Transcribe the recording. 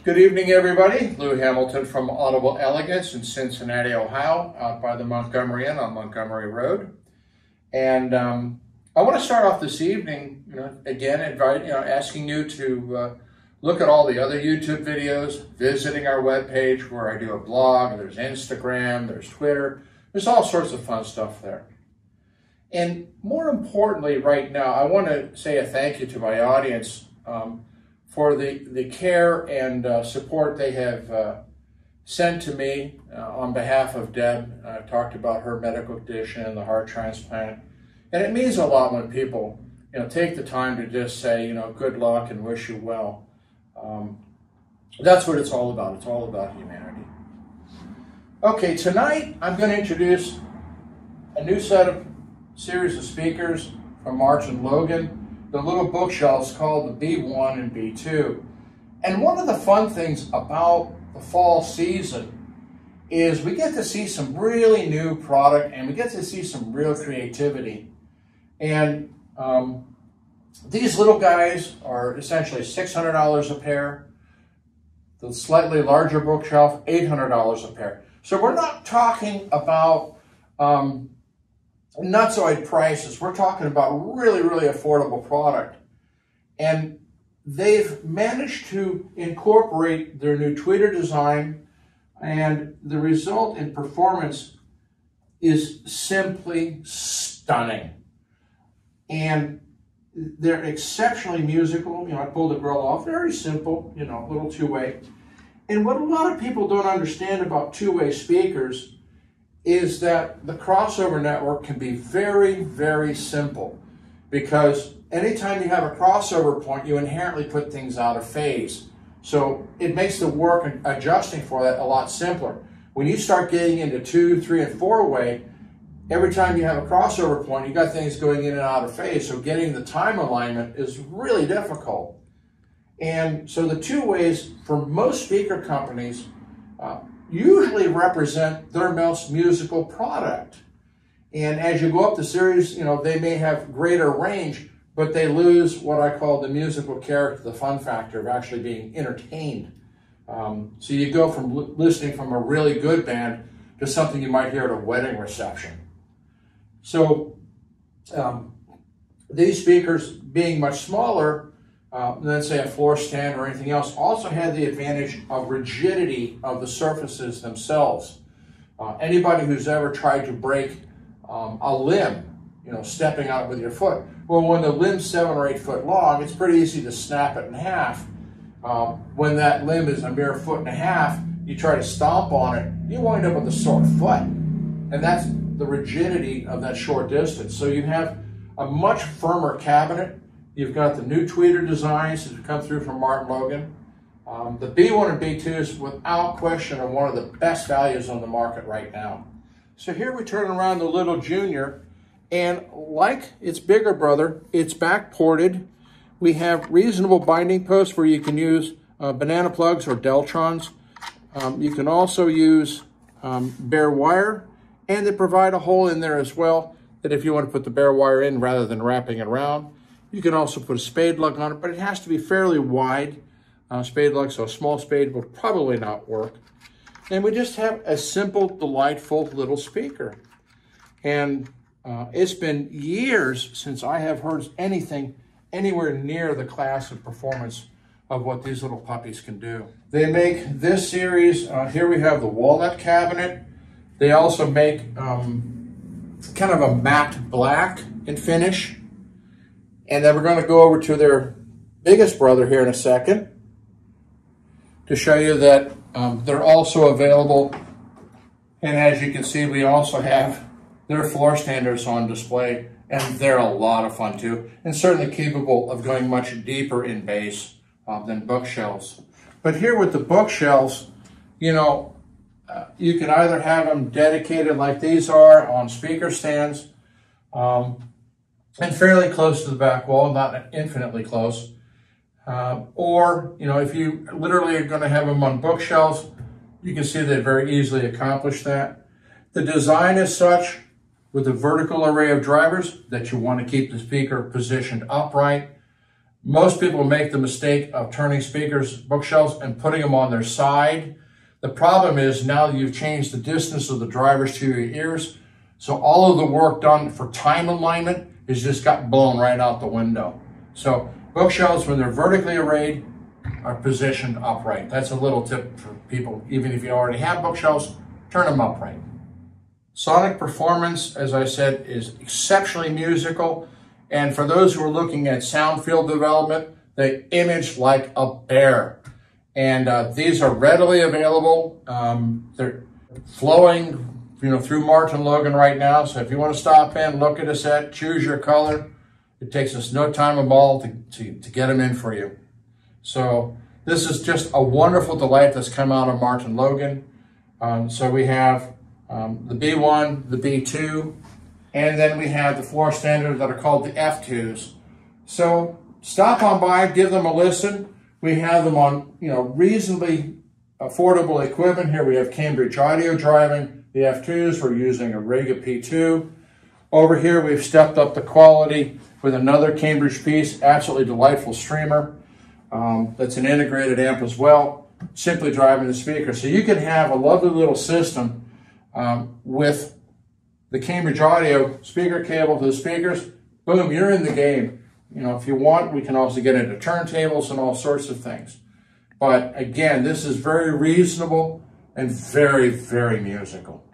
Good evening, everybody. Lou Hamilton from Audible Elegance in Cincinnati, Ohio, out by the Montgomery Inn on Montgomery Road. And I want to start off this evening, again, asking you to look at all the other YouTube videos, visiting our webpage where I do a blog. There's Instagram, there's Twitter, there's all sorts of fun stuff there. And more importantly, right now, I want to say a thank you to my audience for the care and support they have sent to me on behalf of Deb. I talked about her medical condition and the heart transplant. And it means a lot when people take the time to just say, good luck and wish you well. That's what it's all about. It's all about humanity. Okay, tonight I'm going to introduce a new series of speakers from MartinLogan. The little bookshelves called the B1 and B2. And one of the fun things about the fall season is we get to see some really new product and we get to see some real creativity. And these little guys are essentially $600 a pair. The slightly larger bookshelf, $800 a pair. So we're not talking about nutsoid prices. We're talking about really, really affordable product. And they've managed to incorporate their new tweeter design, and the result in performance is simply stunning. And they're exceptionally musical. I pulled the grill off, very simple, a little two-way. And what a lot of people don't understand about two-way speakers is that the crossover network can be very, very simple, because anytime you have a crossover point, you inherently put things out of phase. So it makes the work and adjusting for that a lot simpler. When you start getting into 2, 3, and 4-way, every time you have a crossover point, you got things going in and out of phase. So getting the time alignment is really difficult. And so the two ways for most speaker companies usually represent their most musical product. And as you go up the series, they may have greater range, but they lose what I call the musical character, the fun factor of actually being entertained. So you go from listening from a really good band to something you might hear at a wedding reception. So these speakers, being much smaller than, say, a floor stand or anything else, also had the advantage of rigidity of the surfaces themselves. Anybody who's ever tried to break a limb, stepping out with your foot, well, when the limb's 7 or 8 foot long, it's pretty easy to snap it in half. When that limb is a mere 1.5 feet, you try to stomp on it, you wind up with a sore foot. And that's the rigidity of that short distance. So you have a much firmer cabinet. You've got the new tweeter designs that have come through from MartinLogan. The B1 and B2 is without question are one of the best values on the market right now. So here we turn around the little Junior, and like its bigger brother, it's back ported. We have reasonable binding posts where you can use banana plugs or Deltrons. You can also use bare wire, and they provide a hole in there as well that if you want to put the bare wire in rather than wrapping it around. You can also put a spade lug on it, but it has to be fairly wide spade lug, so a small spade will probably not work. And we just have a simple, delightful little speaker. And it's been years since I have heard anything anywhere near the class of performance of what these little puppies can do. They make this series, here we have the walnut cabinet. They also make kind of a matte black in finish. And then we're going to go over to their biggest brother here in a second to show you that they're also available. And as you can see, we also have their floor standers on display, and they're a lot of fun too, and certainly capable of going much deeper in bass than bookshelves. But here with the bookshelves, you can either have them dedicated like these are on speaker stands, and fairly close to the back wall, not infinitely close. Or, if you literally are going to have them on bookshelves, you can see they very easily accomplish that. The design is such, with a vertical array of drivers, that you want to keep the speaker positioned upright. Most people make the mistake of turning speakers, bookshelves, and putting them on their side. The problem is now you've changed the distance of the drivers to your ears, so all of the work done for time alignment is just got blown right out the window. So bookshelves, when they're vertically arrayed, are positioned upright. That's a little tip for people. Even if you already have bookshelves, turn them upright. Sonic performance, as I said, is exceptionally musical. And for those who are looking at sound field development, they image like a bear. And these are readily available. They're flowing, through MartinLogan right now. So if you want to stop in, look at a set, choose your color. It takes us no time at all to get them in for you. So this is just a wonderful delight that's come out of MartinLogan. So we have the B1, the B2, and then we have the Floorstanding that are called the F2s. So stop on by, give them a listen. We have them on, reasonably affordable equipment. Here we have Cambridge Audio driving the F2s. We're using a Rega P2. Over here we've stepped up the quality with another Cambridge piece, absolutely delightful streamer. That's an integrated amp as well, simply driving the speaker. So you can have a lovely little system with the Cambridge Audio speaker cable to the speakers. Boom, you're in the game. If you want, we can also get into turntables and all sorts of things. But again, this is very reasonable and very, very musical.